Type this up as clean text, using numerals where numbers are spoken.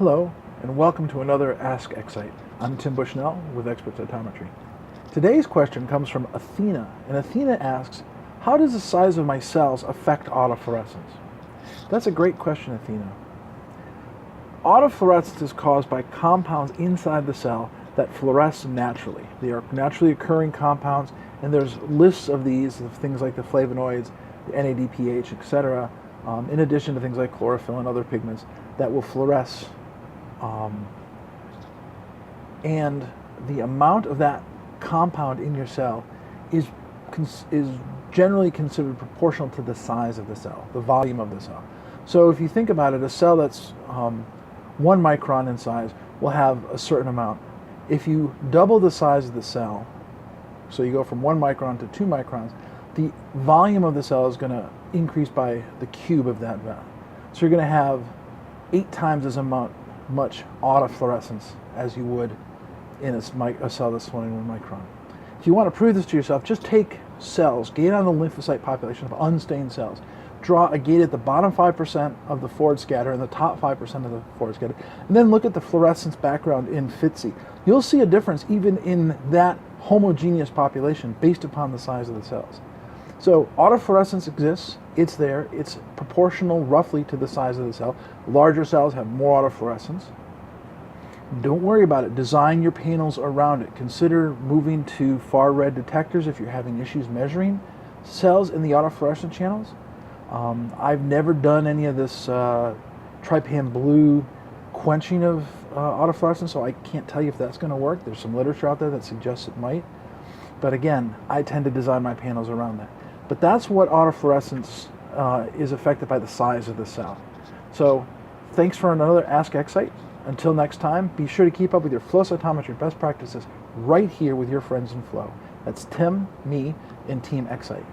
Hello, and welcome to another Ask Excite. I'm Tim Bushnell with Expert Cytometry. Today's question comes from Athena, and Athena asks, how does the size of my cells affect autofluorescence? That's a great question, Athena. Autofluorescence is caused by compounds inside the cell that fluoresce naturally. They are naturally occurring compounds, and there's lists of these, of things like the flavonoids, the NADPH, etc., in addition to things like chlorophyll and other pigments that will fluoresce. And the amount of that compound in your cell is generally considered proportional to the size of the cell, the volume of the cell. So if you think about it, a cell that's 1 micron in size will have a certain amount. If you double the size of the cell, so you go from 1 micron to 2 microns, the volume of the cell is going to increase by the cube of that value. So you're going to have 8 times as much autofluorescence as you would in a cell that's 1 micron. If you want to prove this to yourself, just take cells, gate on the lymphocyte population of unstained cells, draw a gate at the bottom 5% of the forward scatter and the top 5% of the forward scatter, and then look at the fluorescence background in FITC. You'll see a difference even in that homogeneous population based upon the size of the cells. So autofluorescence exists, it's there, it's proportional roughly to the size of the cell. Larger cells have more autofluorescence. Don't worry about it, design your panels around it. Consider moving to far red detectors if you're having issues measuring cells in the autofluorescent channels. I've never done any of this trypan blue quenching of autofluorescence, so I can't tell you if that's going to work. There's some literature out there that suggests it might. But again, I tend to design my panels around that. But that's what autofluorescence is affected by the size of the cell. So thanks for another Ask Excite. Until next time, be sure to keep up with your flow cytometry best practices right here with your friends in Flow. That's Tim, me, and Team Excite.